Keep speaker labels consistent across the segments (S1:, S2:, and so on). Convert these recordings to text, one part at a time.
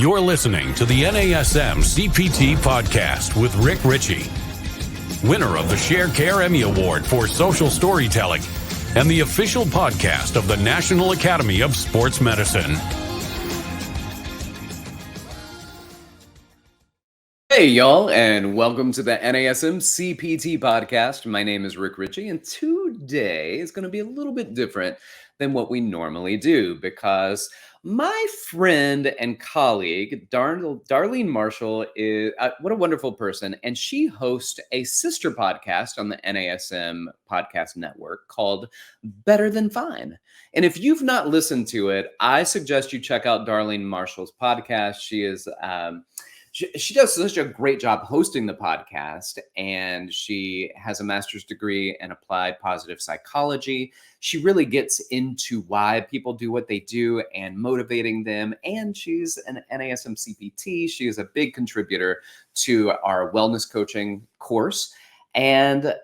S1: You're listening to the NASM-CPT Podcast with Richey, winner of the Share Care Emmy Award for Social Storytelling and the official podcast of the National Academy of Sports Medicine.
S2: Hey, y'all, and welcome to the NASM-CPT Podcast. My name is Richey, and today is going to be a little bit different than what we normally do because my friend and colleague, Darlene Marshall, is what a wonderful person, and she hosts a sister podcast on the NASM Podcast Network called Better Than Fine. And if you've not listened to it, I suggest you check out Darlene Marshall's podcast. She is She does such a great job hosting the podcast, and she has a master's degree in applied positive psychology. She really gets into why people do what they do and motivating them. And she's an NASM CPT. She is a big contributor to our wellness coaching course. And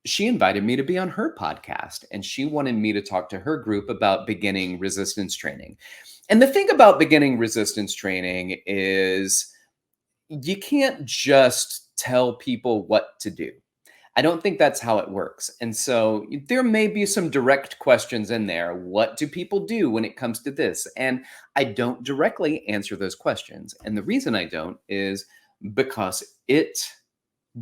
S2: she invited me to be on her podcast, and she wanted me to talk to her group about beginning resistance training. And the thing about beginning resistance training is you can't just tell people what to do. I don't think that's how it works. And so there may be some direct questions in there. What do people do when it comes to this? And I don't directly answer those questions. And the reason I don't is because it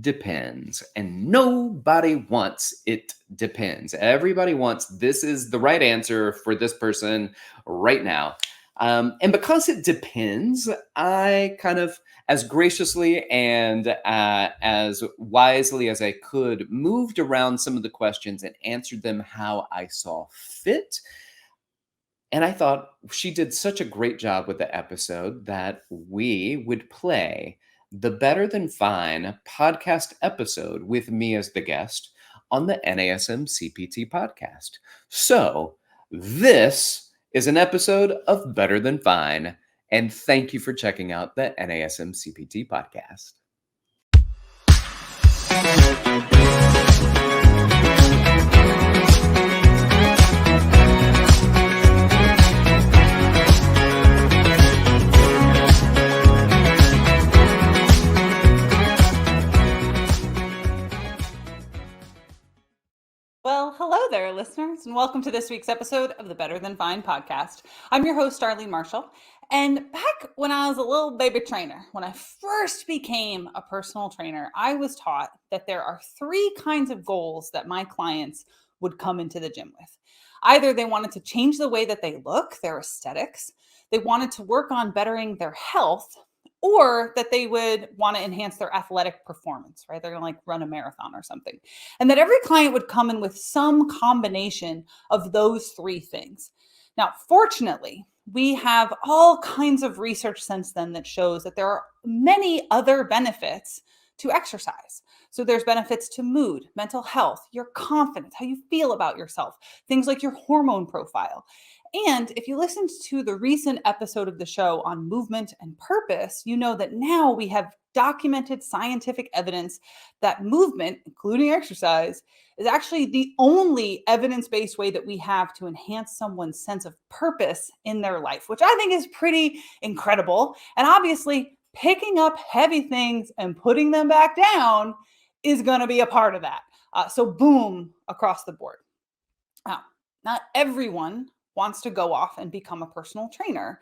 S2: depends. And nobody wants it depends. Everybody wants this is the right answer for this person right now. And because it depends, I kind of, as graciously and as wisely as I could, moved around some of the questions and answered them how I saw fit. And I thought she did such a great job with the episode that we would play the Better Than Fine podcast episode with me as the guest on the NASM CPT podcast. So this is an episode of Better Than Fine, and thank you for checking out the NASM CPT podcast.
S3: Well, hello there, listeners, and welcome to this week's episode of the Better Than Fine podcast. I'm your host, Darlene Marshall, and back when I was a little baby trainer, when I first became a personal trainer, I was taught that there are three kinds of goals that my clients would come into the gym with. Either they wanted to change the way that they look, their aesthetics, they wanted to work on bettering their health, or that they would want to enhance their athletic performance, right? They're going to run a marathon or something. And that every client would come in with some combination of those three things. Now, fortunately, we have all kinds of research since then that shows that there are many other benefits to exercise. So there's benefits to mood, mental health, your confidence, how you feel about yourself, things like your hormone profile. And if you listened to the recent episode of the show on movement and purpose, you know that now we have documented scientific evidence that movement, including exercise, is actually the only evidence-based way that we have to enhance someone's sense of purpose in their life, which I think is pretty incredible. And obviously, picking up heavy things and putting them back down is going to be a part of that. So boom, across the board. Now, not everyone wants to go off and become a personal trainer.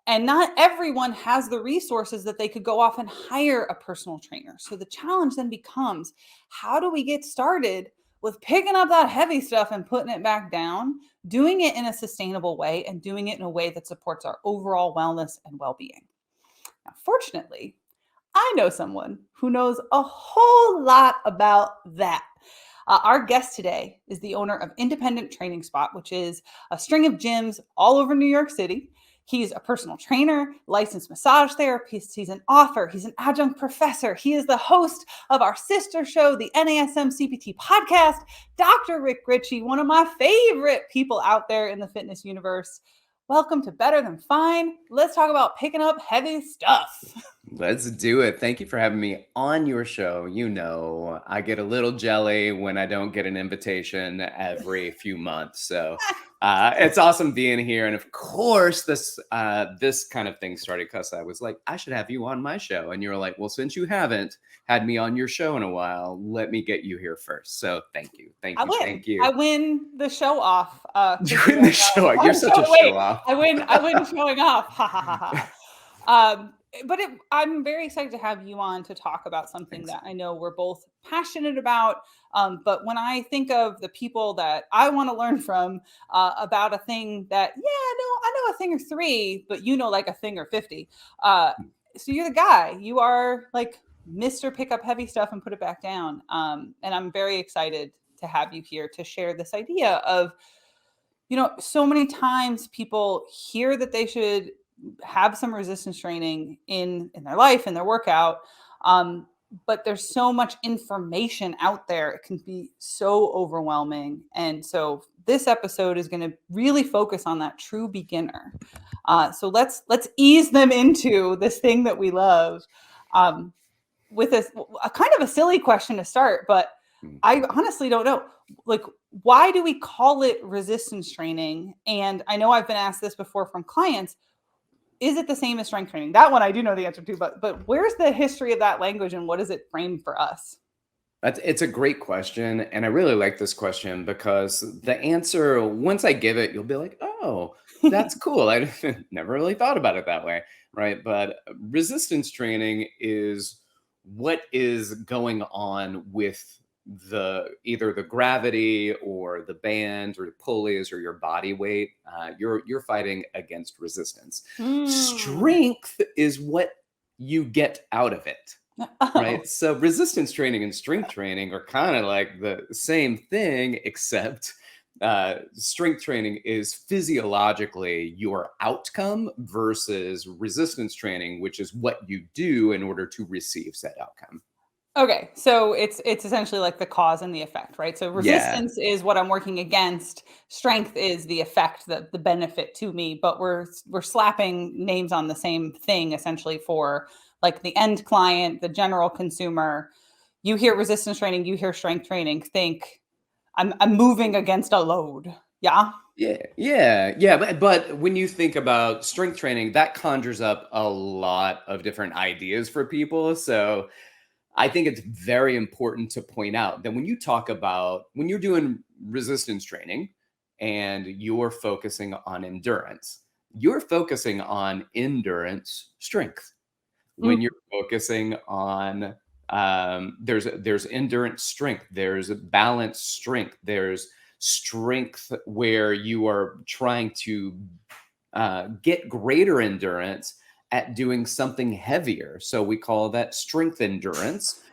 S3: And not everyone has the resources that they could go off and hire a personal trainer. So the challenge then becomes, how do we get started with picking up that heavy stuff and putting it back down, doing it in a sustainable way, and doing it in a way that supports our overall wellness and well-being? Now, fortunately, I know someone who knows a whole lot about that. Our guest today is the owner of Independent Training Spot, which is a string of gyms all over New York City. He's a personal trainer, licensed massage therapist. He's an author. He's an adjunct professor. He is the host of our sister show, the NASM-CPT Podcast. Dr. Richey, one of my favorite people out there in the fitness universe. Welcome to Better Than Fine. Let's talk about picking up heavy stuff.
S2: Let's do it. Thank you for having me on your show. You know, I get a little jelly when I don't get an invitation every few months. So It's awesome being here. And of course, this kind of thing started because I was like, I should have you on my show. And you were like, well, since you haven't had me on your show in a while, let me get you here first. So thank you. Thank you. Thank you.
S3: I win the show off.
S2: You win the show off. You're such a show off.
S3: I win showing off. Ha ha ha ha. But I'm very excited to have you on to talk about something that I know we're both passionate about. But when I think of the people that I want to learn from about a thing that, I know a thing or three, but you know like a thing or 50. So you're the guy. You are like Mr. Pick Up Heavy Stuff and Put It Back Down. And I'm very excited to have you here to share this idea of, so many times people hear that they should have some resistance training in their life, in their workout. But there's so much information out there. It can be so overwhelming. And so this episode is going to really focus on that true beginner. So let's ease them into this thing that we love. With a kind of a silly question to start, but I honestly don't know. Like, why do we call it resistance training? And I know I've been asked this before from clients. Is it the same as strength training? That one I do know the answer to, but where's the history of that language and what does it frame for us?
S2: It's a great question. And I really like this question because the answer, once I give it, you'll be like, oh, that's cool. I never really thought about it that way. Right. But resistance training is what is going on with either the gravity or the bands or the pulleys or your body weight. You're fighting against resistance. Strength is what you get out of it. Right. So resistance training and strength training are kind of like the same thing, except strength training is physiologically your outcome versus resistance training, which is what you do in order to receive said outcome.
S3: Okay, so it's essentially like the cause and the effect, right? So resistance is what I'm working against. Strength is the effect, the benefit to me. But we're slapping names on the same thing essentially for like the end client, the general consumer. You hear resistance training, you hear strength training. Think I'm moving against a load. Yeah.
S2: Yeah. But when you think about strength training, that conjures up a lot of different ideas for people. So I think it's very important to point out that when you're doing resistance training and you're focusing on endurance, you're focusing on endurance strength. When you're focusing on, there's endurance strength, there's balance strength, there's strength where you are trying to get greater endurance at doing something heavier. So we call that strength endurance.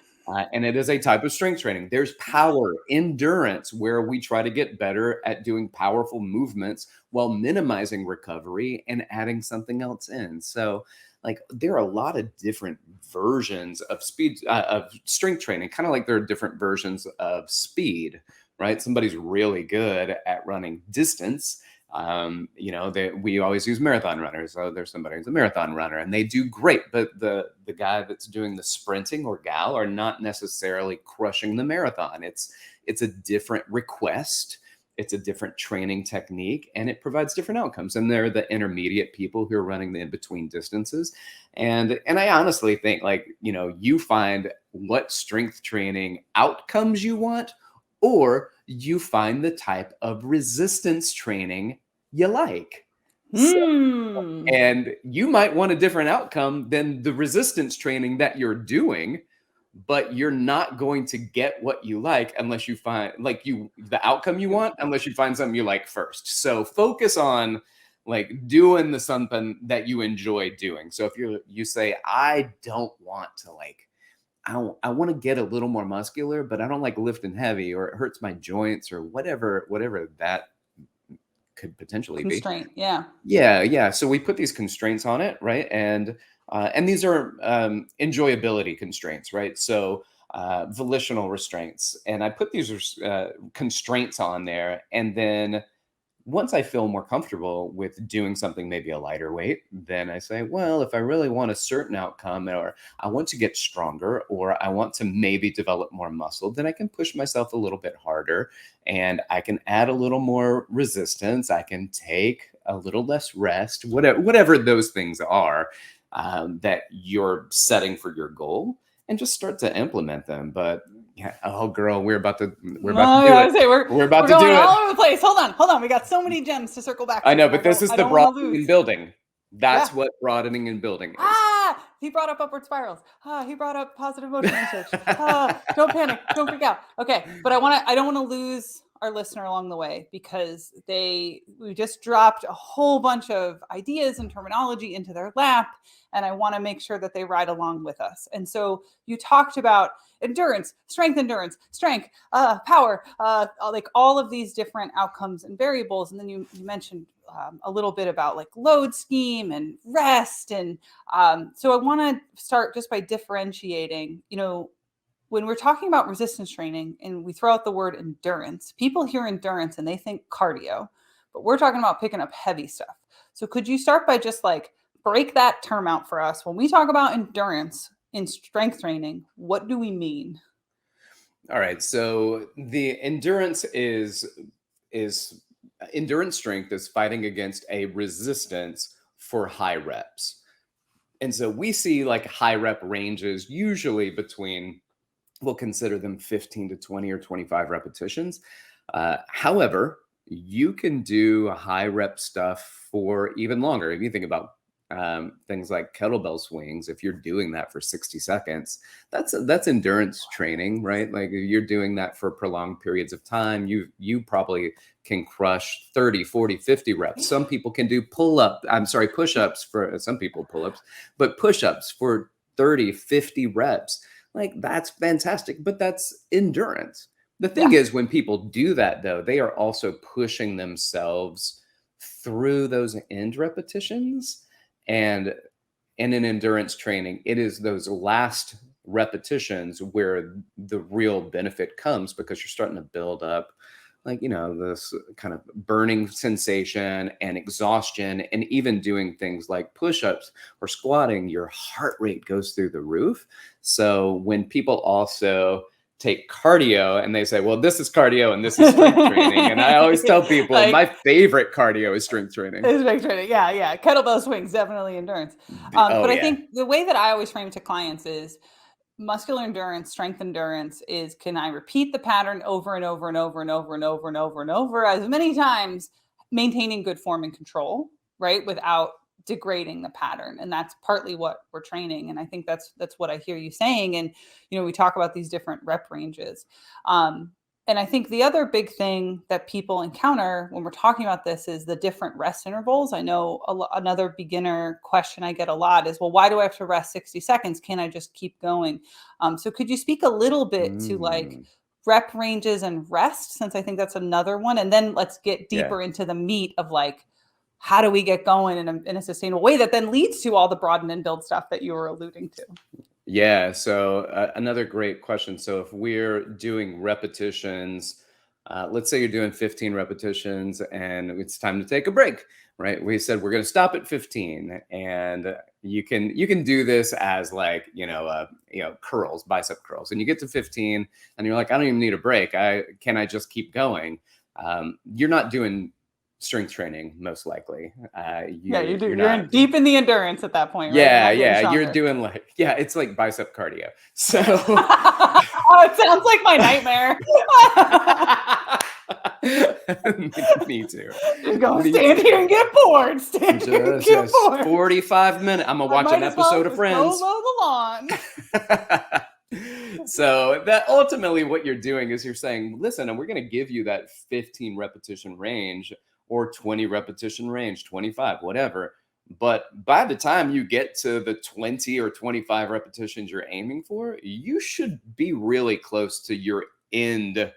S2: And it is a type of strength training. There's power endurance where we try to get better at doing powerful movements while minimizing recovery and adding something else in. So like there are a lot of different versions of of strength training, kind of like there are different versions of speed, right? Somebody's really good at running distance. We always use marathon runners. So there's somebody who's a marathon runner and they do great, but the guy that's doing the sprinting or gal are not necessarily crushing the marathon. It's a different request. It's a different training technique and it provides different outcomes. And they're the intermediate people who are running the in-between distances. And I honestly think you find what strength training outcomes you want, or you find the type of resistance training you like. And you might want a different outcome than the resistance training that you're doing, but you're not going to get what you like unless you find the outcome you want, unless you find something you like first. So focus on doing the something that you enjoy doing. So if you say, I don't want to I want to get a little more muscular, but I don't like lifting heavy or it hurts my joints or whatever that could potentially be.
S3: Constraint, yeah.
S2: Yeah. So we put these constraints on it, right? And these are enjoyability constraints, right? So volitional restraints. And I put these constraints on there, and then once I feel more comfortable with doing something, maybe a lighter weight, then I say, well, if I really want a certain outcome, or I want to get stronger, or I want to maybe develop more muscle, then I can push myself a little bit harder and I can add a little more resistance. I can take a little less rest, whatever those things are that you're setting for your goal, and just start to implement them. But yeah, oh girl, we're about to do it. We're about to do
S3: going
S2: it.
S3: all over the place. Hold on. We got so many gems to circle back to.
S2: I know, but this is the broadening and building. That's what broadening and building is.
S3: He brought up upward spirals. He brought up positive motion research. Don't panic. Don't freak out. Okay, but I don't want to lose our listener along the way, because we just dropped a whole bunch of ideas and terminology into their lap, and I want to make sure that they ride along with us. And so you talked about endurance, strength, power, like all of these different outcomes and variables. And then you mentioned a little bit about like load scheme and rest. And so I want to start just by differentiating, when we're talking about resistance training and we throw out the word endurance, people hear endurance and they think cardio, but we're talking about picking up heavy stuff. So could you start by just like break that term out for us? When we talk about endurance in strength training, what do we mean?
S2: All right. So the endurance endurance strength is fighting against a resistance for high reps. And so we see like high rep ranges usually between, we'll consider them 15 to 20 or 25 repetitions. However, you can do high rep stuff for even longer. If you think about things like kettlebell swings, if you're doing that for 60 seconds, that's endurance training, right? Like if you're doing that for prolonged periods of time, you probably can crush 30, 40, 50 reps. Some people can do push-ups for some people, pull-ups, but push-ups for 30, 50 reps. Like that's fantastic, but that's endurance. The thing is, when people do that though, they are also pushing themselves through those end repetitions. And in an endurance training, it is those last repetitions where the real benefit comes, because you're starting to build up like, this kind of burning sensation and exhaustion. And even doing things like push-ups or squatting, your heart rate goes through the roof. So when people also take cardio and they say, well, this is cardio and this is strength training. And I always tell people like, my favorite cardio is strength training.
S3: Yeah. Kettlebell swings, definitely endurance. But I think the way that I always frame it to clients is muscular endurance, strength endurance is, can I repeat the pattern over and over and over and over and over and over and over as many times, maintaining good form and control, right? Without degrading the pattern. And that's partly what we're training. And I think that's what I hear you saying. And, we talk about these different rep ranges. And I think the other big thing that people encounter when we're talking about this is the different rest intervals. I know another beginner question I get a lot is, well, why do I have to rest 60 seconds? Can't I just keep going? So could you speak a little bit to like rep ranges and rest, since I think that's another one. And then let's get deeper into the meat of like, how do we get going in a sustainable way that then leads to all the broaden and build stuff that you were alluding to?
S2: Yeah. So another great question. So if we're doing repetitions, let's say you're doing 15 repetitions and it's time to take a break, right? We said we're going to stop at 15, and you can do this as like, curls, bicep curls, and you get to 15 and you're like, I don't even need a break. Can I just keep going? You're not doing strength traiing, most likely.
S3: You do. You're deep in the endurance at that point, right?
S2: Yeah. You're doing like, it's like bicep cardio. So
S3: it sounds like my nightmare.
S2: Me too.
S3: Just go stand here and get bored. Get bored.
S2: 45 minutes. I'm gonna watch an episode of Friends.
S3: Go mow the lawn.
S2: So that ultimately what you're doing is you're saying, listen, and we're going to give you that 15 repetition range or 20 repetition range, 25, whatever. But by the time you get to the 20 or 25 repetitions you're aiming for, you should be really close to your end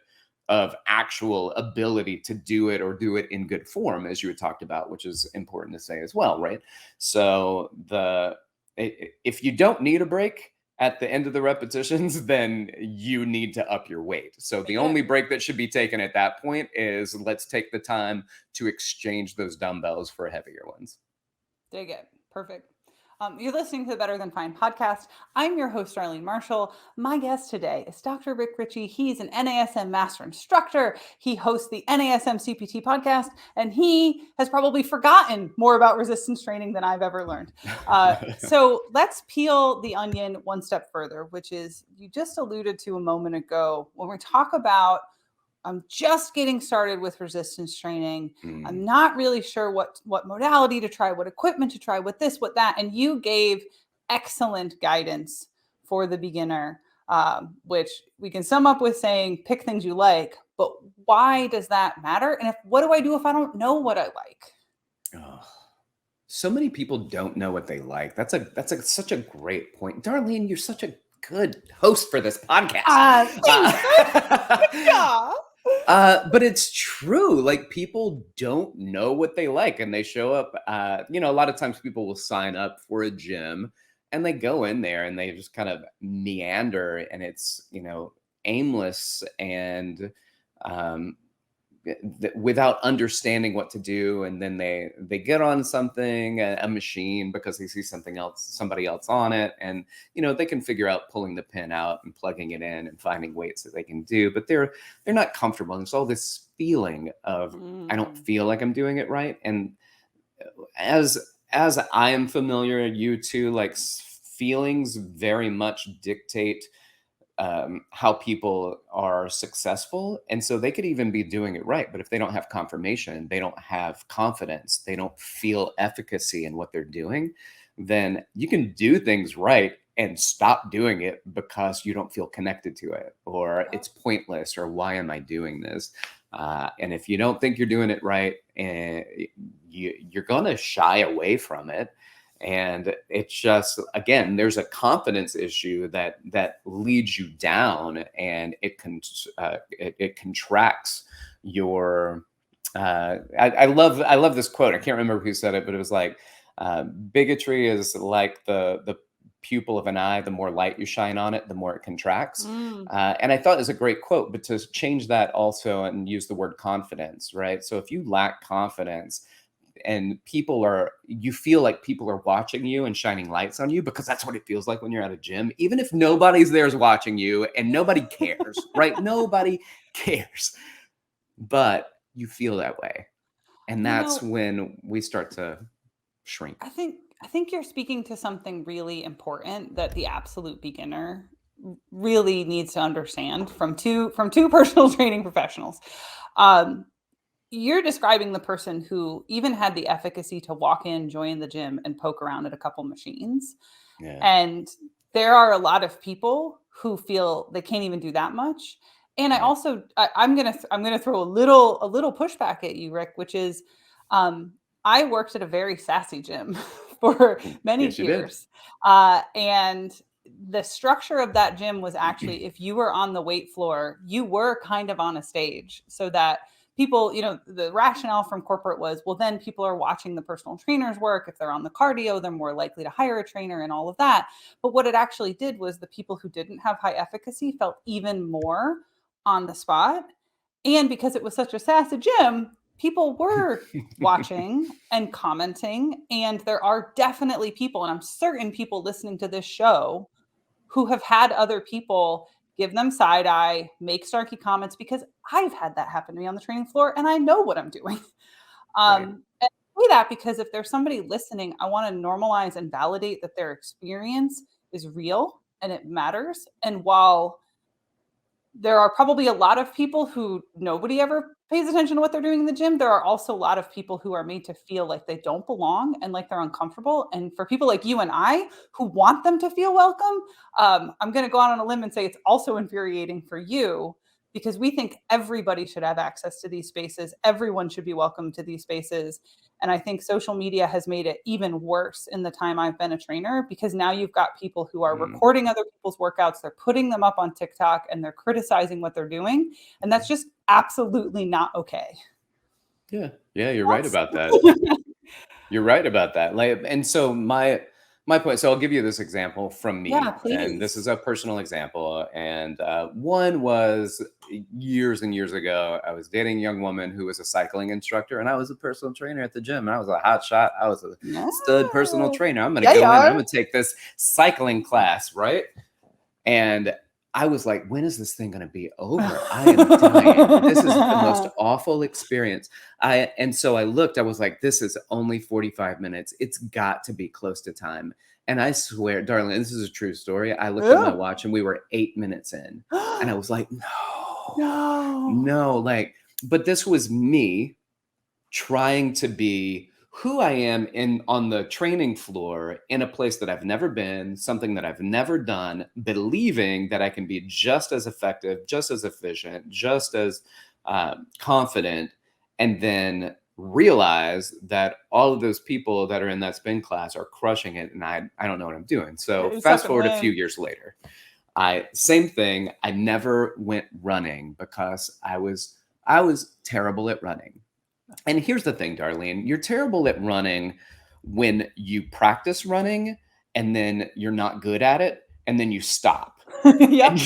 S2: of actual ability to do it, or do it in good form, as you had talked about, which is important to say as well, right? So if you don't need a break, at the end of the repetitions, then you need to up your weight. So the only break that should be taken at that point is let's take the time to exchange those dumbbells for heavier ones.
S3: Dig it. Perfect. You're listening to the Better Than Fine podcast. I'm your host, Darlene Marshall. My guest today is Dr. Rick Richey. He's an NASM Master Instructor. He hosts the NASM-CPT Podcast, and he has probably forgotten more about resistance training than I've ever learned. So let's peel the onion one step further, which is you just alluded to a moment ago when we talk about I'm just getting started with resistance training. I'm not really sure what modality to try, what equipment to try, what this, what that. And you gave excellent guidance for the beginner, which we can sum up with saying, pick things you like. But why does that matter? And what do I do if I don't know what I like?
S2: Oh, so many people don't know what they like. That's such a great point. Darlene, you're such a good host for this podcast.
S3: Yeah.
S2: But it's true. Like, people don't know what they like, and they show up. A lot of times people will sign up for a gym and they go in there and they just kind of meander, and it's, aimless and without understanding what to do. And then they get on something, a machine, because they see somebody else on it. And, they can figure out pulling the pin out and plugging it in and finding weights that they can do, but they're not comfortable. And there's all this feeling of, I don't feel like I'm doing it right. And as I am familiar, you too, like, feelings very much dictate how people are successful. And so they could even be doing it right, but if they don't have confirmation, they don't have confidence, they don't feel efficacy in what they're doing, then you can do things right and stop doing it because you don't feel connected to it, or it's pointless, or why am I doing this? And if you don't think you're doing it right, you're going to shy away from it. And it's just, again, there's a confidence issue that leads you down, and it contracts your. I love this quote. I can't remember who said it, but it was like, bigotry is like the pupil of an eye. The more light you shine on it, the more it contracts. And I thought it was a great quote. But to change that also and use the word confidence, right? So if you lack confidence, and you feel like people are watching you and shining lights on you, because that's what it feels like when you're at a gym, even if nobody's there is watching you and nobody cares, right? Nobody cares, but you feel that way. And that's when we start to shrink.
S3: I think you're speaking to something really important that the absolute beginner really needs to understand from two personal training professionals. You're describing the person who even had the efficacy to walk in, join the gym, and poke around at a couple machines. Yeah. And there are a lot of people who feel they can't even do that much. And I also, I'm gonna throw a little pushback at you, Rick, which is, I worked at a very sassy gym for many years, and the structure of that gym was actually, if you were on the weight floor, you were kind of on a stage, so that people, the rationale from corporate was, well, then people are watching the personal trainers work. If they're on the cardio, they're more likely to hire a trainer and all of that. But what it actually did was the people who didn't have high efficacy felt even more on the spot. And because it was such a sassy gym, people were watching and commenting. And there are definitely people, and I'm certain people listening to this show, who have had other people give them side eye, make snarky comments, because I've had that happen to me on the training floor and I know what I'm doing. And I say that because if there's somebody listening, I want to normalize and validate that their experience is real and it matters. And while there are probably a lot of people who nobody ever pays attention to what they're doing in the gym, there are also a lot of people who are made to feel like they don't belong and like they're uncomfortable. And for people like you and I who want them to feel welcome, I'm going to go out on a limb and say it's also infuriating for you, because we think everybody should have access to these spaces. Everyone should be welcome to these spaces. And I think social media has made it even worse in the time I've been a trainer, because now you've got people who are recording other people's workouts, they're putting them up on TikTok, and they're criticizing what they're doing. And that's just absolutely not okay.
S2: Yeah, you're right about that. You're right about that. Like, and so my point. So I'll give you this example from
S3: Yeah,
S2: me, and this
S3: please.
S2: is a personal example. And one was years and years ago. I was dating a young woman who was a cycling instructor, and I was a personal trainer at the gym. And I was a hot shot. I was a stud personal
S3: No.
S2: trainer. I'm going to
S3: Yeah, you
S2: go in. And I'm
S3: are.
S2: going to take this cycling class, right? And I was like, when is this thing going to be over? I am dying. This is the most awful experience. And so I looked, I was like, this is only 45 minutes. It's got to be close to time. And I swear, darling, this is a true story. I looked at my watch and we were 8 minutes in. And I was like, no, like, but this was me trying to be who I am on the training floor in a place that I've never been, something that I've never done, believing that I can be just as effective, just as efficient, just as confident, and then realize that all of those people that are in that spin class are crushing it, and I don't know what I'm doing. So
S3: You
S2: fast
S3: suck and
S2: forward a few
S3: win.
S2: years later, same thing. I never went running because I was terrible at running. And here's the thing, Darlene, you're terrible at running when you practice running and then you're not good at it and then you stop.
S3: Yep.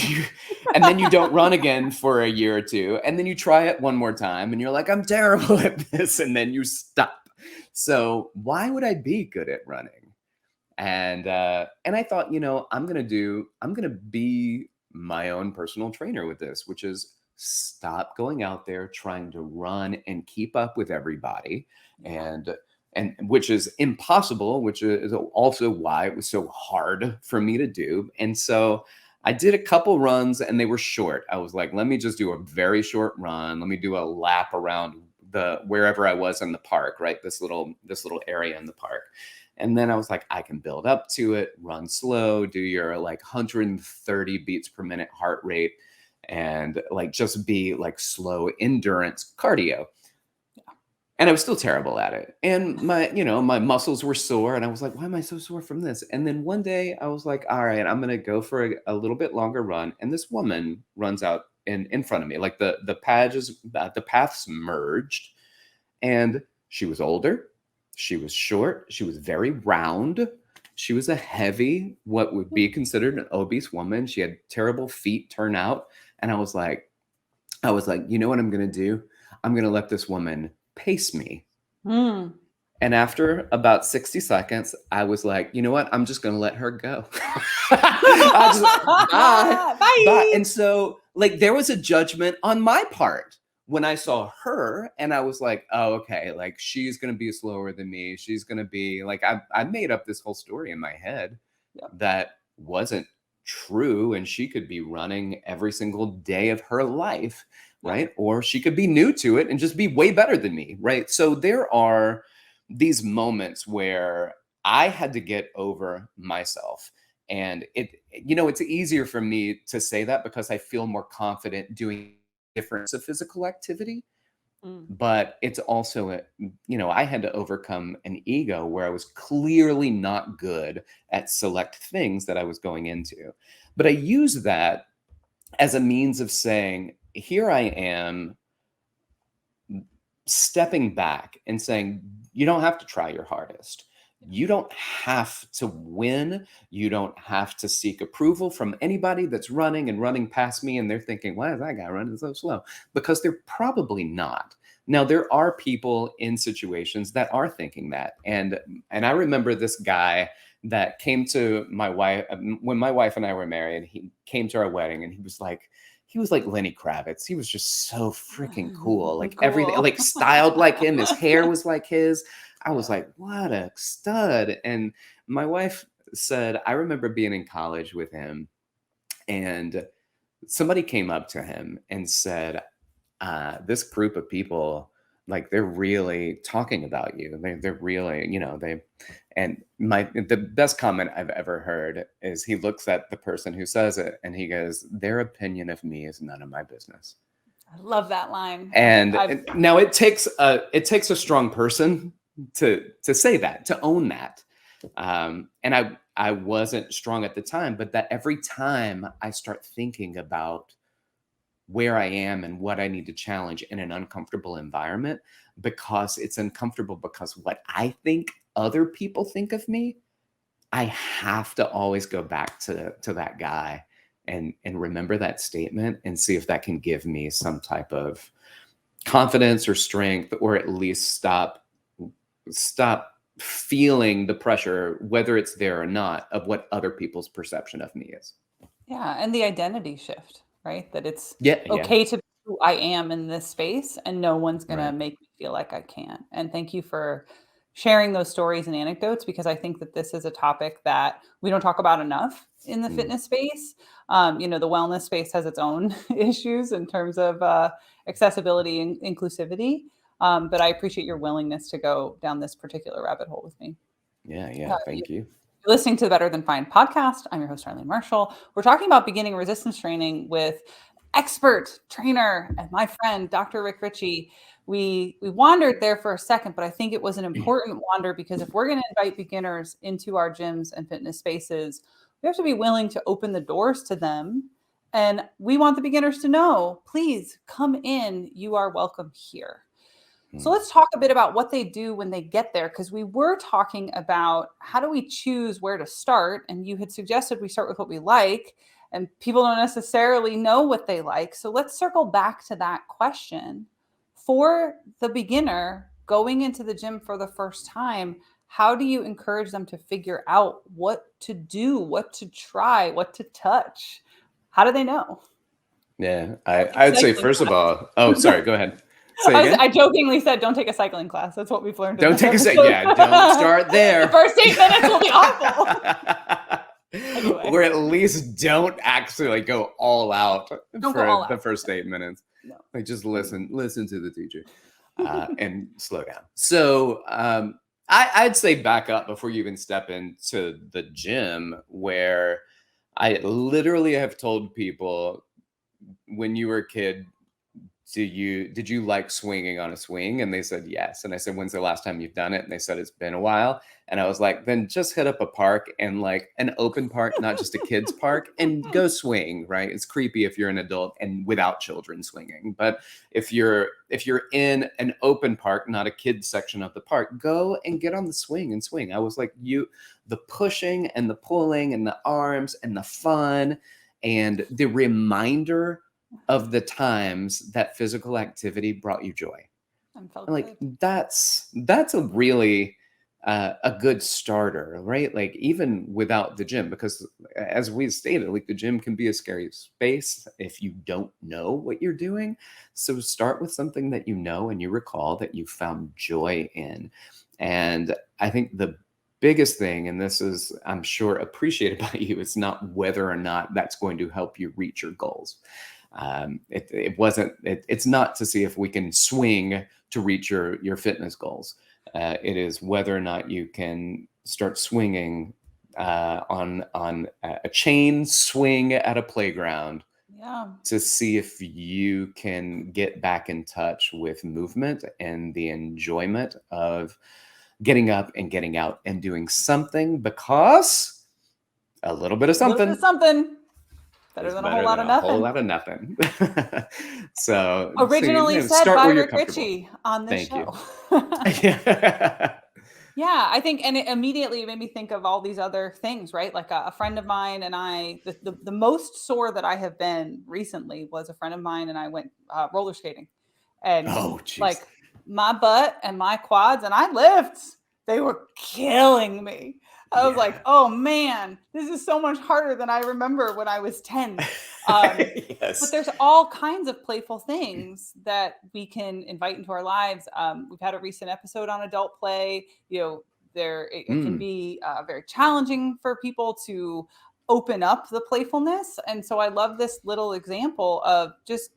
S2: And then you don't run again for a year or two. And then you try it one more time and you're like, I'm terrible at this. And then you stop. So why would I be good at running? And I thought, I'm gonna be my own personal trainer with this, which is stop going out there trying to run and keep up with everybody, and which is impossible, which is also why it was so hard for me to do. And so I did a couple runs and they were short. I was like, let me just do a very short run. Let me do a lap around wherever I was in the park, right? This little area in the park. And then I was like, I can build up to it, run slow, do your like 130 beats per minute heart rate, and like just be like slow endurance cardio. And I was still terrible at it. And my muscles were sore. And I was like, why am I so sore from this? And then one day I was like, all right, I'm going to go for a little bit longer run. And this woman runs out in front of me, like the paths merged. And she was older. She was short. She was very round. She was a heavy, what would be considered an obese woman. She had terrible feet turn out. And I was like, you know what I'm going to do? I'm going to let this woman pace me. And after about 60 seconds, I was like, you know what? I'm just going to let her go. Bye. And so like there was a judgment on my part when I saw her, and I was like, oh, okay, like she's going to be slower than me. She's going to be like, I made up this whole story in my head that wasn't true. And she could be running every single day of her life, right? Or she could be new to it and just be way better than me, right? So there are these moments where I had to get over myself. And it's easier for me to say that because I feel more confident doing different of physical activity. But it's also, I had to overcome an ego where I was clearly not good at select things that I was going into. But I use that as a means of saying, here I am stepping back and saying, you don't have to try your hardest. You don't have to win. You don't have to seek approval from anybody that's running past me. And they're thinking, why is that guy running so slow? Because they're probably not. Now, there are people in situations that are thinking that. And I remember this guy that came to my wife, when my wife and I were married, he came to our wedding and he was like Lenny Kravitz. He was just so freaking cool. Like everything, like styled like him. His hair was like his. I was like, what a stud. And my wife said, I remember being in college with him and somebody came up to him and said, this group of people, like they're really talking about you. They're really, the best comment I've ever heard is he looks at the person who says it and he goes, their opinion of me is none of my business.
S3: I love that line.
S2: And now it takes a strong person to say that, to own that. And I wasn't strong at the time, but that every time I start thinking about where I am and what I need to challenge in an uncomfortable environment, because it's uncomfortable because what I think other people think of me, I have to always go back to that guy and remember that statement and see if that can give me some type of confidence or strength, or at least stop feeling the pressure, whether it's there or not, of what other people's perception of me is.
S3: Yeah, and the identity shift, right? That it's
S2: Yeah, yeah,
S3: okay to be who I am in this space, and no one's gonna
S2: right.
S3: make me feel like I can't. And thank you for sharing those stories and anecdotes, because I think that this is a topic that we don't talk about enough in the
S2: Mm,
S3: fitness space. The wellness space has its own issues in terms of accessibility and inclusivity. But I appreciate your willingness to go down this particular rabbit hole with me.
S2: yeah,
S3: Uh,
S2: yeah. Thank you.
S3: You're listening to the Better Than Fine podcast. I'm your host, Darlene Marshall. We're talking about beginning resistance training with expert trainer and my friend, Dr. Rick Richey. We wandered there for a second, but I think it was an important wander, because if we're going to invite beginners into our gyms and fitness spaces, we have to be willing to open the doors to them. And we want the beginners to know, please come in. You are welcome here. So
S2: Mm,
S3: let's talk a bit about what they do when they get there, because we were talking about how do we choose where to start, and you had suggested we start with what we like, and people don't necessarily know what they like. So let's circle back to that question. For the beginner going into the gym for the first time, how do you encourage them to figure out what to do, what to try, what to touch? How do they know?
S2: yeah,
S3: Don't take a
S2: I'd say
S3: cycling
S2: first of
S3: class.
S2: all, oh, sorry, go ahead. Say
S3: I
S2: again.
S3: jokingly said, don't take a cycling class. That's what we've learned in
S2: Don't
S3: this
S2: take a
S3: episode.
S2: Yeah, don't start there.
S3: The first 8 minutes will be awful. Anyway.
S2: Or at least don't actually like go all out
S3: Don't go
S2: for
S3: all
S2: the
S3: out.
S2: first 8 minutes.
S3: No.
S2: Like just listen to the teacher and slow down. So I'd say back up before you even step into the gym, where I literally have told people, when you were a kid, did you like swinging on a swing? And they said yes. And I said, when's the last time you've done it? And they said, it's been a while. And I was like, then just hit up a park, and like an open park, not just a kid's park, and go swing, right? It's creepy if you're an adult and without children swinging. But if you're in an open park, not a kid's section of the park, go and get on the swing and swing. I was like, the pushing and the pulling and the arms and the fun and the reminder of the times that physical activity brought you joy.
S3: And felt
S2: And like
S3: good.
S2: that's a really a good starter, right? Like even without the gym, because as we stated, like the gym can be a scary space if you don't know what you're doing. So start with something that you know and you recall that you found joy in. And I think the biggest thing, and this is, I'm sure, appreciated by you, it's not whether or not that's going to help you reach your goals. It's not to see if we can swing to reach your fitness goals. It is whether or not you can start swinging on a chain swing at a playground,
S3: Yeah.
S2: to see if you can get back in touch with movement and the enjoyment of getting up and getting out and doing something, because a little bit of
S3: A little bit
S2: something
S3: of something. Better
S2: is
S3: than a
S2: better
S3: whole lot
S2: than
S3: of
S2: a whole
S3: nothing.
S2: lot of nothing. So
S3: Originally said
S2: start
S3: by
S2: where you're
S3: Rick
S2: comfortable.
S3: Richey on this
S2: Thank you.
S3: show.
S2: Yeah.
S3: Yeah, I think, and it immediately made me think of all these other things, right? Like a friend of mine and I, the most sore that I have been recently was a friend of mine and I went roller skating, and
S2: Oh, jeez.
S3: like my butt and my quads, and I lift, they were killing me. I was like,
S2: Yeah.
S3: oh man, this is so much harder than I remember when I was 10. But
S2: Yes.
S3: there's all kinds of playful things that we can invite into our lives. We've had a recent episode on adult play. It can be very challenging for people to open up the playfulness. And so I love this little example of just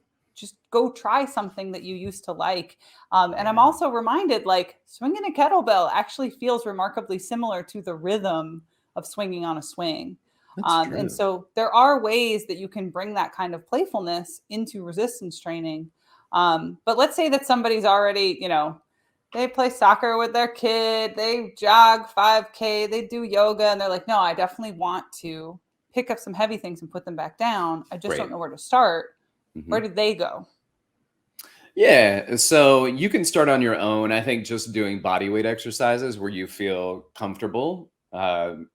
S3: go try something that you used to like. And I'm
S2: Yeah.
S3: also reminded, like, swinging a kettlebell actually feels remarkably similar to the rhythm of swinging on a swing.
S2: That's
S3: And
S2: true.
S3: so there are ways that you can bring that kind of playfulness into resistance training. But let's say that somebody's already, they play soccer with their kid, they jog 5K, they do yoga, and they're like, no, I definitely want to pick up some heavy things and put them back down. I just
S2: Great.
S3: don't know where to start.
S2: Mhm.
S3: Where did they go?
S2: Yeah, so you can start on your own. I think just doing body weight exercises where you feel comfortable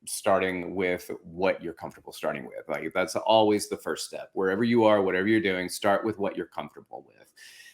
S2: starting with what you're comfortable starting with. Like that's always the first step. Wherever you are, whatever you're doing, start with what you're comfortable with.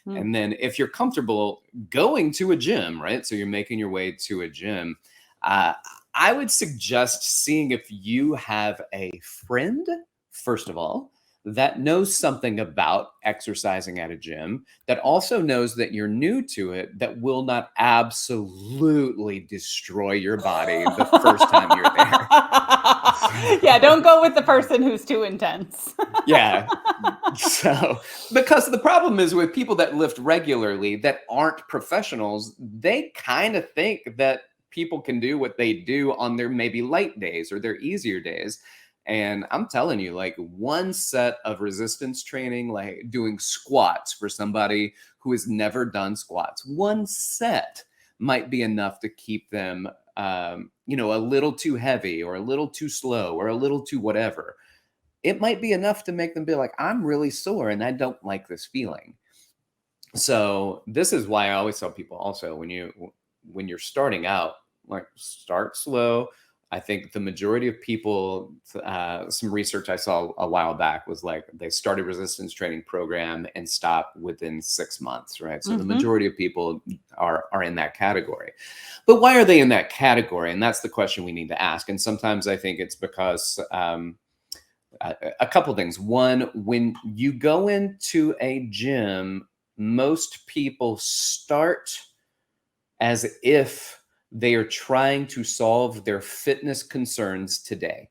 S2: And then if you're comfortable going to a gym, right? So you're making your way to a gym. I would suggest seeing if you have a friend, first of all, that knows something about exercising at a gym, that also knows that you're new to it, that will not absolutely destroy your body the first time you're there.
S3: Yeah, don't go with the person who's too intense.
S2: Yeah. So, because the problem is with people that lift regularly that aren't professionals, they kind of think that people can do what they do on their maybe light days or their easier days. And I'm telling you, like one set of resistance training, like doing squats for somebody who has never done squats, one set might be enough to keep them, a little too heavy or a little too slow or a little too whatever. It might be enough to make them be like, I'm really sore and I don't like this feeling. So this is why I always tell people also when you're starting out, like start slow. I think the majority of people, some research I saw a while back was like they started resistance training program and stopped within 6 months, right? So the majority of people are in that category. But why are they in that category? And that's the question we need to ask. And sometimes I think it's because a couple things. One, when you go into a gym, most people start as if they are trying to solve their fitness concerns today.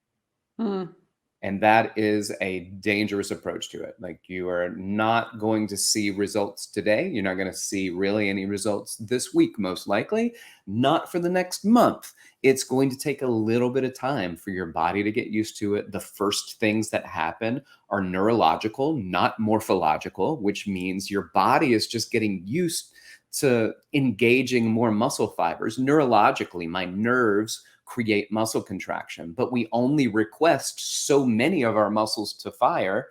S2: And that is a dangerous approach to it. Like you are not going to see results today. You're not going to see really any results this week, most likely, not for the next month. It's going to take a little bit of time for your body to get used to it. The first things that happen are neurological, not morphological, which means your body is just getting used to engaging more muscle fibers. Neurologically, my nerves create muscle contraction, but we only request so many of our muscles to fire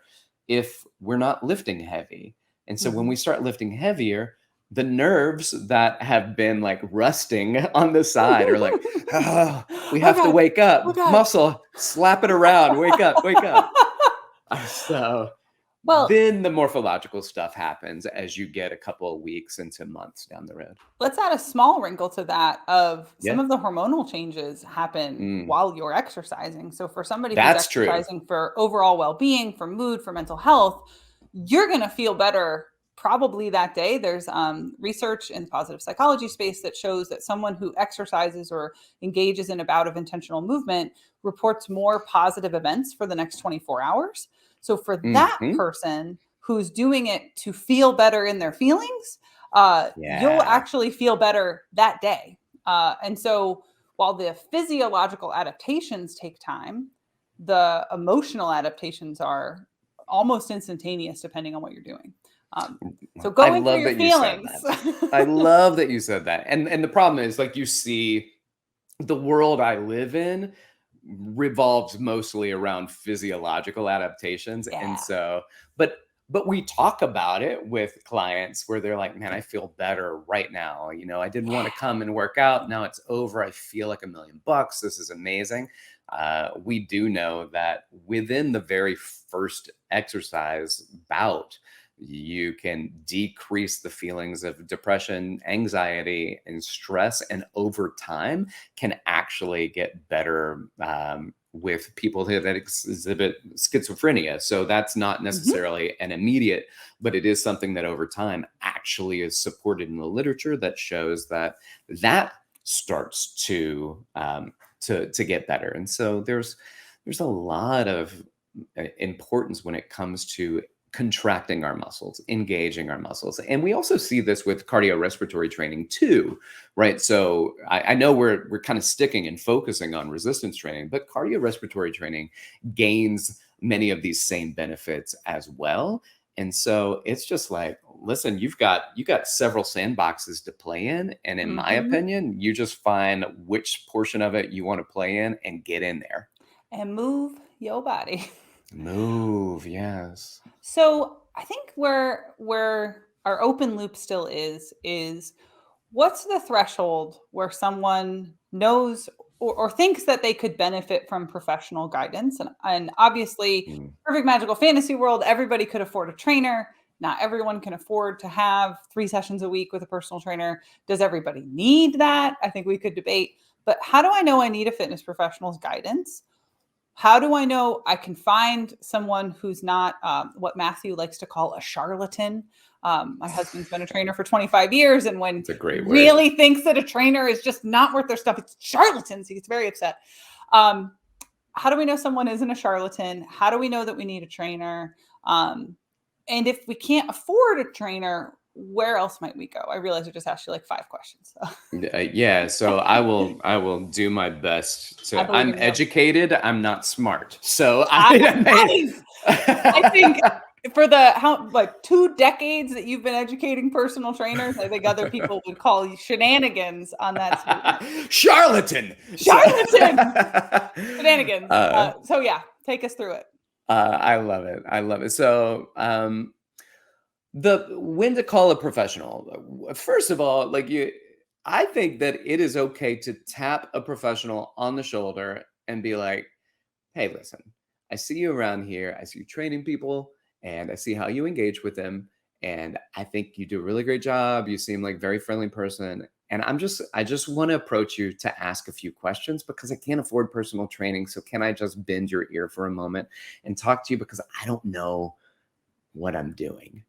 S2: if we're not lifting heavy. And so when we start lifting heavier, the nerves that have been like rusting on the side are like, oh, we have to wake up. Muscle, slap it around, wake up, wake up. So then the morphological stuff happens as you get a couple of weeks into months down the road.
S3: Let's add a small wrinkle to that of some of the hormonal changes happen while you're exercising. So for somebody who's exercising for overall well-being, for mood, for mental health, you're going to feel better probably that day. There's research in the positive psychology space that shows that someone who exercises or engages in a bout of intentional movement reports more positive events for the next 24 hours. So for that person who's doing it to feel better in their feelings, you'll actually feel better that day. And so while the physiological adaptations take time, the emotional adaptations are almost instantaneous depending on what you're doing. So going through your feelings.
S2: I love that you said that. And the problem is, like, you see the world I live in revolves mostly around physiological adaptations. And so, but we talk about it with clients where they're like, man, I feel better right now. I didn't want to come and work out. Now it's over. I feel like $1,000,000. This is amazing. We do know that within the very first exercise bout, you can decrease the feelings of depression, anxiety, and stress, and over time can actually get better with people that exhibit schizophrenia. So that's not necessarily an immediate, but it is something that over time actually is supported in the literature that shows that starts to get better. And so there's a lot of importance when it comes to contracting our muscles, engaging our muscles. And we also see this with cardiorespiratory training too, right? So I know we're kind of sticking and focusing on resistance training, but cardiorespiratory training gains many of these same benefits as well. And so it's just like, listen, you got several sandboxes to play in. And in my opinion, you just find which portion of it you want to play in and get in there.
S3: And move your body.
S2: Move, yes.
S3: So I think where our open loop still is what's the threshold where someone knows or thinks that they could benefit from professional guidance. And obviously,
S2: Mm.
S3: perfect magical fantasy world, everybody could afford a trainer. Not everyone can afford to have 3 sessions a week with a personal trainer. Does everybody need that? I think we could debate. But how do I know I need a fitness professional's guidance? How do I know I can find someone who's not what Matthew likes to call a charlatan? My husband's been a trainer for 25 years. And when
S2: It's a great
S3: he
S2: word.
S3: really thinks that a trainer is just not worth their stuff, it's charlatans. He gets very upset. How do we know someone isn't a charlatan? How do we know that we need a trainer? And if we can't afford a trainer, where else might we go? I realize I just asked you like 5 questions.
S2: Yeah, so I will do my best to.
S3: believe
S2: I'm
S3: in you.
S2: educated. I'm not smart. So
S3: I think for the 2 decades that you've been educating personal trainers, I think other people would call you shenanigans on that statement.
S2: Charlatan.
S3: Shenanigans. So yeah, take us through it.
S2: I love it. I love it. So the when to call a professional. First of all, I think that it is okay to tap a professional on the shoulder and be like, hey, listen, I see you around here. I see you training people and I see how you engage with them. And I think you do a really great job. You seem like a very friendly person. And I just want to approach you to ask a few questions because I can't afford personal training. So can I just bend your ear for a moment and talk to you because I don't know what I'm doing.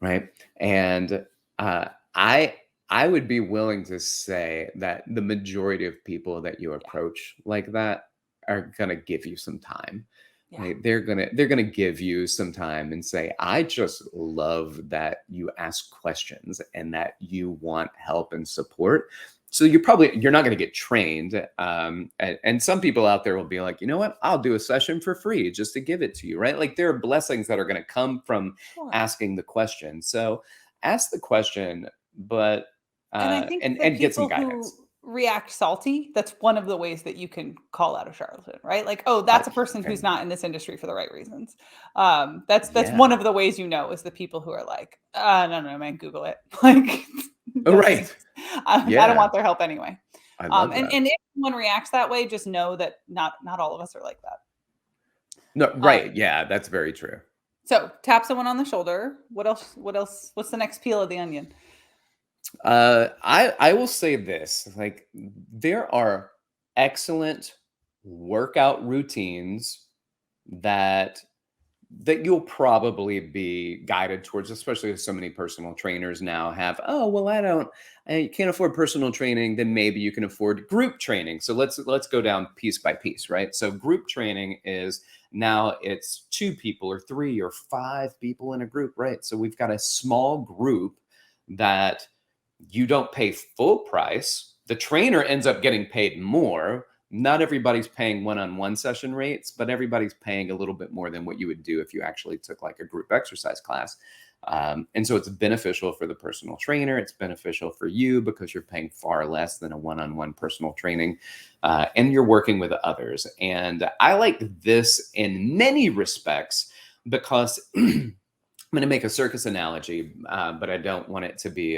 S2: Right. And I would be willing to say that the majority of people that you approach like that are going to give you some time.
S3: Yeah.
S2: Right? They're gonna give you some time and say, I just love that you ask questions and that you want help and support. So you're not going to get trained. And some people out there will be like, you know what, I'll do a session for free just to give it to you. Right. Like there are blessings that are going to come from asking the question. So ask the question, but
S3: and I think
S2: and get some guidance.
S3: Who react salty, that's one of the ways that you can call out a charlatan, right? Like, oh, that's a person who's not in this industry for the right reasons. That's one of the ways is the people who are like, no, man, Google it. Like,
S2: right.
S3: I don't want their help anyway.
S2: I love that.
S3: And if someone reacts that way, just know that not all of us are like that.
S2: No, right. Yeah, that's very true.
S3: So tap someone on the shoulder. What else? What's the next peel of the onion?
S2: I will say this, like there are excellent workout routines that you'll probably be guided towards, especially if so many personal trainers now have, oh, well, you can't afford personal training, then maybe you can afford group training. So let's go down piece by piece, right? So group training is now it's 2 people or 3 or 5 people in a group, right? So we've got a small group that you don't pay full price. The trainer ends up getting paid more. Not everybody's paying one-on-one session rates, but everybody's paying a little bit more than what you would do if you actually took like a group exercise class. And so it's beneficial for the personal trainer. It's beneficial for you because you're paying far less than a one-on-one personal training. And you're working with others. And I like this in many respects because I'm going to make a circus analogy, but I don't want it to be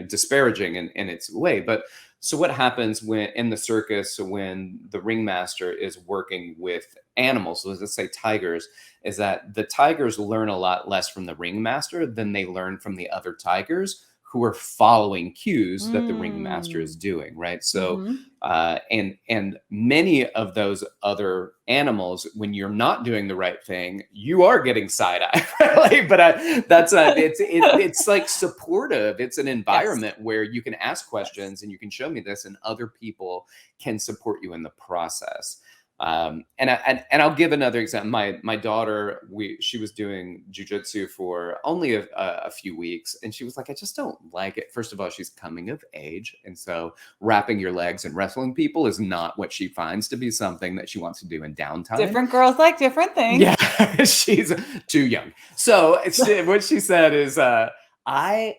S2: disparaging in its way. But so what happens when in the circus, when the ringmaster is working with animals, so let's say tigers, is that the tigers learn a lot less from the ringmaster than they learn from the other tigers who are following cues that the ringmaster is doing, right? So, and many of those other animals, when you're not doing the right thing, you are getting side eye, right? But it's like supportive. It's an environment where you can ask questions and you can show me this, and other people can support you in the process. And I'll give another example. My daughter, she was doing jujitsu for only a few weeks, and she was like, I just don't like it. First of all, she's coming of age, and so wrapping your legs and wrestling people is not what she finds to be something that she wants to do in downtime.
S3: Different girls like different things.
S2: Yeah, she's too young. So what she said is, I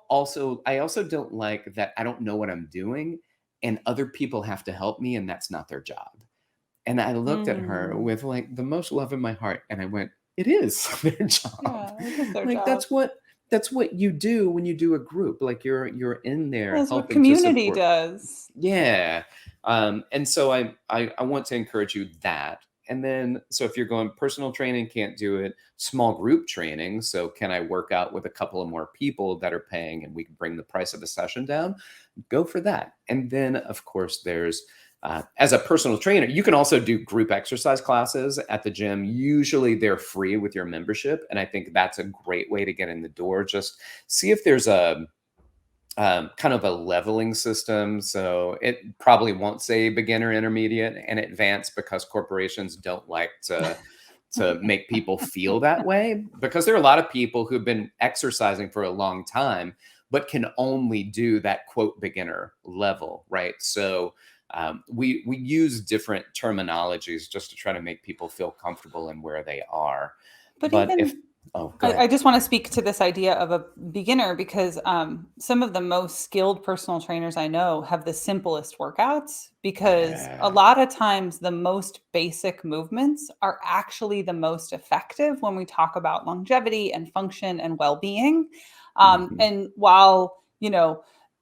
S2: also don't like that I don't know what I'm doing, and other people have to help me, and that's not their job. And I looked at her with like the most love in my heart, and I went, "It is their job.
S3: Yeah, it is their
S2: like
S3: job.
S2: that's what that's what you do when you do a group. Like you're in there
S3: That's what
S2: helping to
S3: community
S2: support.
S3: does.
S2: Yeah. And so I want to encourage you that. And then, so if you're going personal training, can't do it, small group training. So can I work out with a couple of more people that are paying and we can bring the price of a session down? Go for that. And then, of course, there's, as a personal trainer, you can also do group exercise classes at the gym. Usually they're free with your membership. And I think that's a great way to get in the door. Just see if there's a, kind of a leveling system. So it probably won't say beginner, intermediate, and advanced because corporations don't like to make people feel that way, because there are a lot of people who've been exercising for a long time, but can only do that quote beginner level, right? So we use different terminologies just to try to make people feel comfortable in where they are.
S3: But
S2: But
S3: even
S2: if Oh, go ahead.
S3: I just want to speak to this idea of a beginner because some of the most skilled personal trainers I know have the simplest workouts, because a
S2: Yeah.
S3: lot of times the most basic movements are actually the most effective when we talk about longevity and function and well-being.
S2: Mhm.
S3: And while,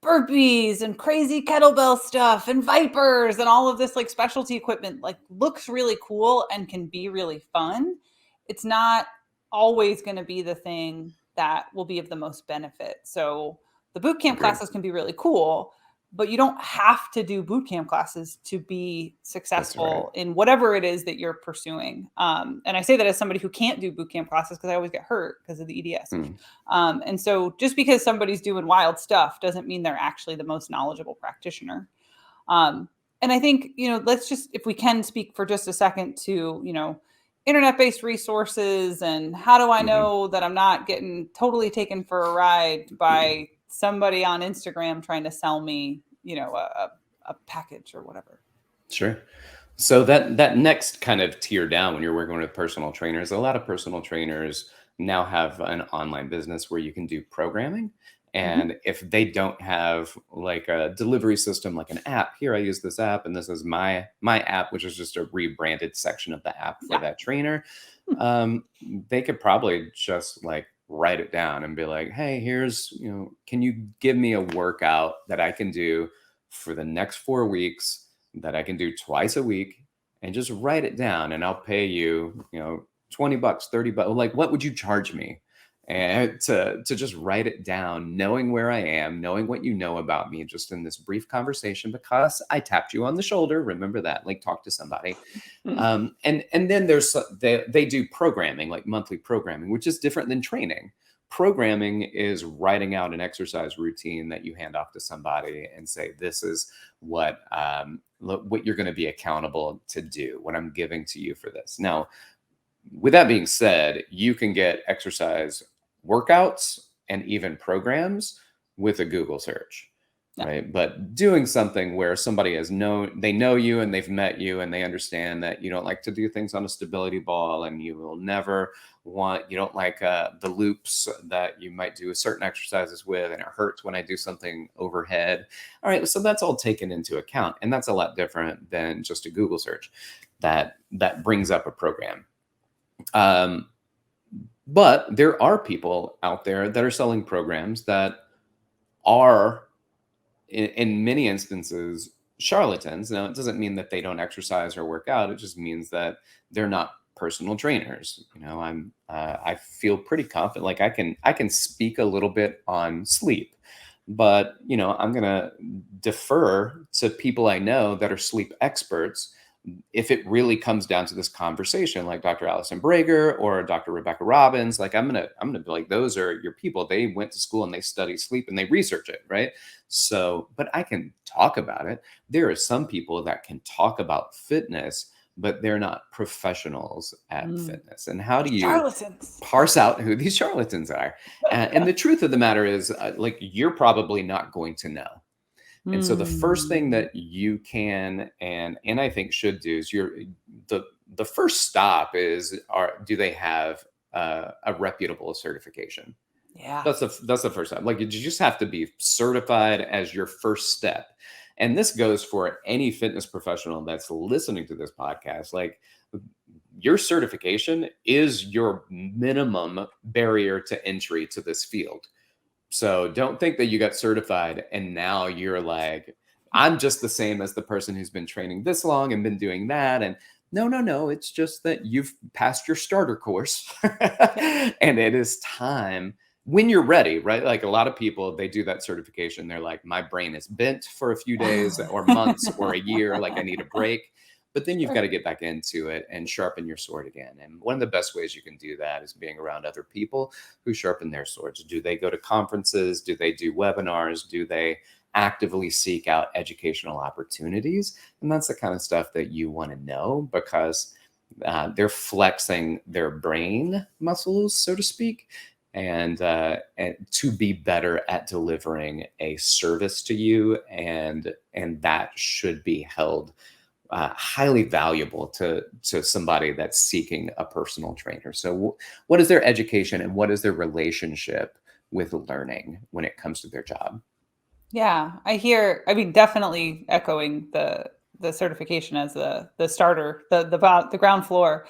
S3: burpees and crazy kettlebell stuff and vipers and all of this like specialty equipment like looks really cool and can be really fun, it's not always going to be the thing that will be of the most benefit. So the boot camp
S2: Agreed.
S3: classes can be really cool, but you don't have to do boot camp classes to be
S2: That's right.
S3: successful in whatever it is that you're pursuing. And I say that as somebody who can't do boot camp classes because I always get hurt because of the EDS.
S2: Mm.
S3: And so just because somebody's doing wild stuff doesn't mean they're actually the most knowledgeable practitioner. And I think, let's just, if we can speak for just a second to, internet-based resources and how do I
S2: Mhm.
S3: know that I'm not getting totally taken for a ride by somebody on Instagram trying to sell me, a package or whatever.
S2: Sure. So that next kind of tier down when you're working with personal trainers, a lot of personal trainers now have an online business where you can do programming.
S3: Mhm.
S2: And if they don't have like a delivery system, like an app, here I use this app, and this is my app, which is just a rebranded section of the app for
S3: Yeah.
S2: that trainer.
S3: Hmm.
S2: They could probably just like write it down and be like, hey, here's, can you give me a workout that I can do for the next 4 weeks that I can do twice a week, and just write it down and I'll pay you, $20, $30. Like, what would you charge me? And to just write it down, knowing where I am, knowing what you know about me, just in this brief conversation, because I tapped you on the shoulder. Remember that, like talk to somebody. And then they do programming, like monthly programming, which is different than training. Programming is writing out an exercise routine that you hand off to somebody and say, this is what you're going to be accountable to do, what I'm giving to you for this. Now, with that being said, you can get exercise workouts and even programs with a Google search.
S3: Yeah.
S2: Right. But doing something where somebody they know you and they've met you and they understand that you don't like to do things on a stability ball, and you will never you don't like the loops that you might do certain exercises with, and it hurts when I do something overhead. All right. So that's all taken into account. And that's a lot different than just a Google search that brings up a program. But there are people out there that are selling programs that are, in many instances, charlatans. Now, it doesn't mean that they don't exercise or work out. It just means that they're not personal trainers. I feel pretty confident. Like I can speak a little bit on sleep, but I'm gonna defer to people I know that are sleep experts if it really comes down to this conversation, like Dr. Allison Brager or Dr. Rebecca Robbins. Like I'm gonna be like, those are your people. They went to school and they study sleep and they research it, right? So, but I can talk about it. There are some people that can talk about fitness, but they're not professionals at fitness. And how do you
S3: Charlatans.
S2: parse out who these charlatans are? And the truth of the matter is, like, you're probably not going to know. And so the first thing that you can and I think should do is the first stop is, do they have a reputable certification?
S3: Yeah.
S2: That's the first step. Like, you just have to be certified as your first step. And this goes for any fitness professional that's listening to this podcast. Like, your certification is your minimum barrier to entry to this field. So don't think that you got certified and now you're like, I'm just the same as the person who's been training this long and been doing that. And no. It's just that you've passed your starter course and it is time when you're ready, right? Like a lot of people, they do that certification. They're like, my brain is bent for a few days or months or a year. Like I need a break. But then you've got to get back into it and sharpen your sword again. And one of the best ways you can do that is being around other people who sharpen their swords. Do they go to conferences? Do they do webinars? Do they actively seek out educational opportunities? And that's the kind of stuff that you want to know, because they're flexing their brain muscles, so to speak, and to be better at delivering a service to you. And that should be held highly valuable to somebody that's seeking a personal trainer. So what is their education and what is their relationship with learning when it comes to their job?
S3: Yeah, I mean, definitely echoing the certification as the starter, the ground floor.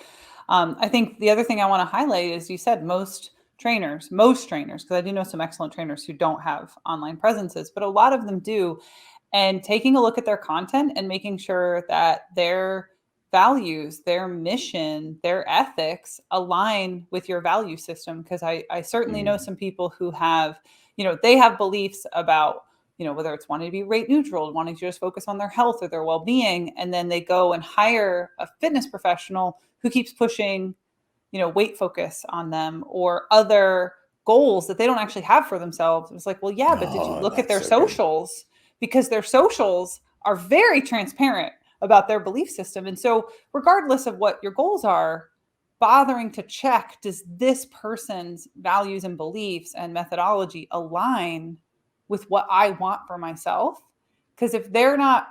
S3: I think the other thing I want to highlight is you said most trainers, because I do know some excellent trainers who don't have online presences, but a lot of them do. And taking a look at their content and making sure that their values, their mission, their ethics align with your value system. Because I certainly know some people who have, they have beliefs about, whether it's wanting to be rate neutral, wanting to just focus on their health or their well-being. And then they go and hire a fitness professional who keeps pushing, weight focus on them or other goals that they don't actually have for themselves. It's like, well, yeah, but did you look at their socials? Because their socials are very transparent about their belief system. And so regardless of what your goals are, bothering to check, does this person's values and beliefs and methodology align with what I want for myself? Because if they're not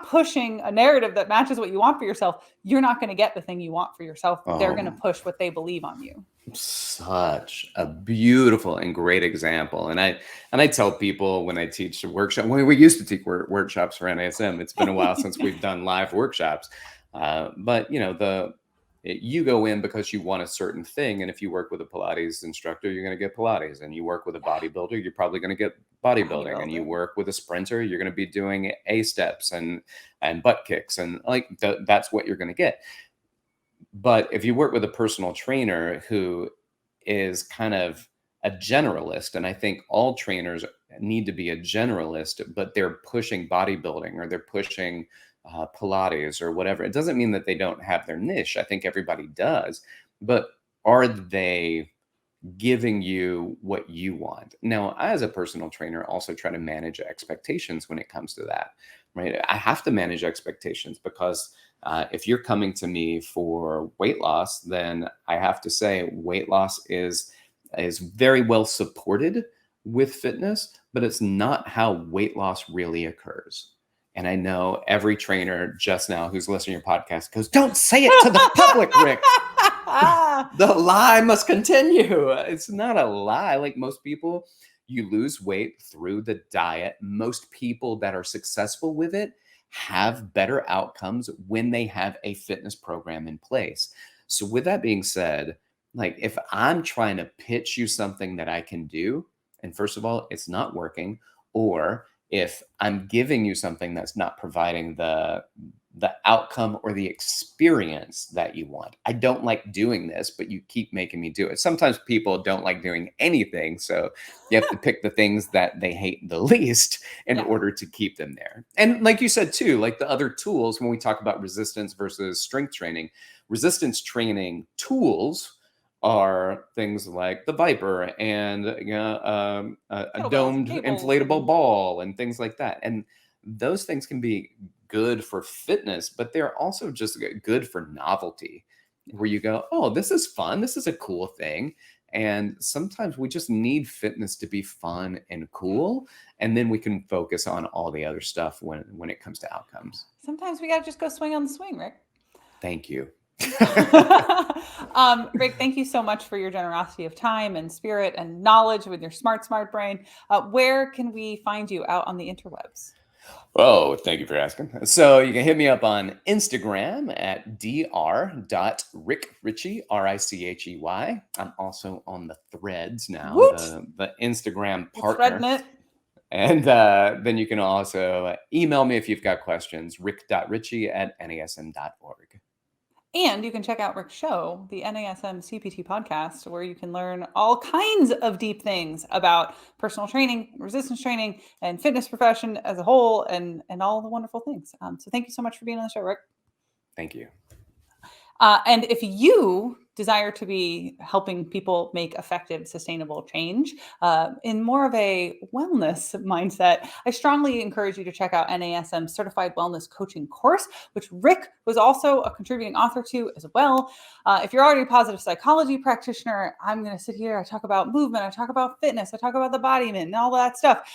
S3: pushing a narrative that matches what you want for yourself, you're not going to get the thing you want for yourself. They're going to push what they believe on you.
S2: Such a beautiful and great example. And I tell people when I teach a workshop, when we used to teach workshops for NASM, it's been a while since we've done live workshops. But you go in because you want a certain thing. And if you work with a Pilates instructor, you're going to get Pilates. And you work with a bodybuilder, you're probably going to get bodybuilding. And you work with a sprinter, you're going to be doing A steps and butt kicks. And that's what you're going to get. But if you work with a personal trainer who is kind of a generalist, and I think all trainers need to be a generalist, but they're pushing bodybuilding or they're pushing Pilates or whatever, it doesn't mean that they don't have their niche. I think everybody does. But are they giving you what you want? Now, I, as a personal trainer, also try to manage expectations when it comes to that, right? I have to manage expectations because if you're coming to me for weight loss, then I have to say weight loss is very well supported with fitness, but it's not how weight loss really occurs. And I know every trainer just now who's listening to your podcast goes, don't say it to the public, Rick. The lie must continue. It's not a lie. Like most people, you lose weight through the diet. Most people that are successful with it have better outcomes when they have a fitness program in place. So with that being said, like if I'm trying to pitch you something that I can do, and first of all, it's not working, or if I'm giving you something that's not providing the outcome or the experience that you want. I don't like doing this, but you keep making me do it. Sometimes people don't like doing anything. So you have to pick the things that they hate the least in order to keep them there. And like you said, too, like the other tools, when we talk about resistance versus strength training, resistance training tools are things like the Viper and a domed inflatable ball and things like that. And those things can be good for fitness, but they're also just good for novelty, where you go, oh, this is fun. This is a cool thing. And sometimes we just need fitness to be fun and cool. And then we can focus on all the other stuff when it comes to outcomes.
S3: Sometimes we got to just go swing on the swing, Rick.
S2: Thank you.
S3: Rick, thank you so much for your generosity of time and spirit and knowledge with your smart brain. Where can we find you out on the interwebs?
S2: Oh, thank you for asking. So you can hit me up on Instagram at dr.rickrichy, Richey. I'm also on the Threads now,
S3: Woot!
S2: the Instagram
S3: We're threading
S2: partner.
S3: it.
S2: And then you can also email me if you've got questions, rick.richey@nasm.org.
S3: And you can check out Rick's show, the NASM-CPT Podcast, where you can learn all kinds of deep things about personal training, resistance training, and fitness profession as a whole, and all the wonderful things. So thank you so much for being on the show, Rick.
S2: Thank you.
S3: And if you desire to be helping people make effective, sustainable change in more of a wellness mindset, I strongly encourage you to check out NASM's Certified Wellness Coaching course, which Rick was also a contributing author to as well. If you're already a positive psychology practitioner, I'm going to sit here. I talk about movement. I talk about fitness. I talk about the embodiment and all that stuff.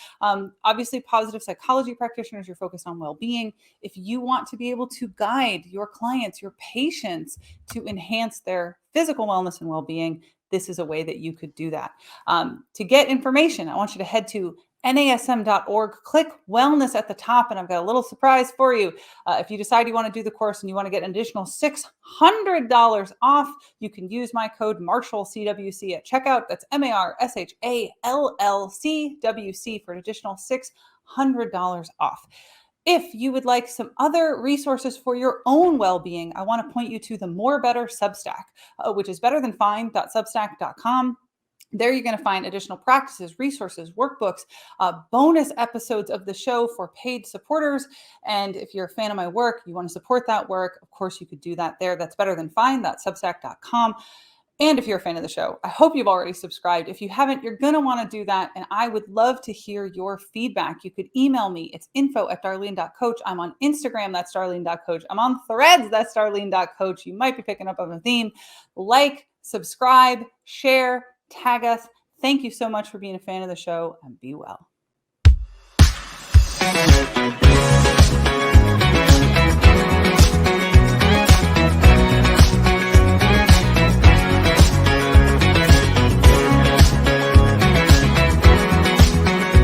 S3: Obviously, positive psychology practitioners, you're focused on well-being. If you want to be able to guide your clients, your patients to enhance their physical wellness and well-being, this is a way that you could do that. To get information, I want you to head to NASM.org, click wellness at the top, and I've got a little surprise for you. If you decide you want to do the course and you want to get an additional $600 off, you can use my code MarshallCWC at checkout. That's MarshallCWC for an additional $600 off. If you would like some other resources for your own well-being, I want to point you to the More Better Substack, which is betterthanfine.substack.com. There you're going to find additional practices, resources, workbooks, bonus episodes of the show for paid supporters. And if you're a fan of my work, you want to support that work, of course, you could do that there. That's betterthanfine.substack.com. And if you're a fan of the show, I hope you've already subscribed. If you haven't, you're going to want to do that. And I would love to hear your feedback. You could email me. It's info@darlene.coach. I'm on Instagram. That's darlene.coach. I'm on Threads. That's darlene.coach. You might be picking up on a theme. Like, subscribe, share, tag us. Thank you so much for being a fan of the show, and be well.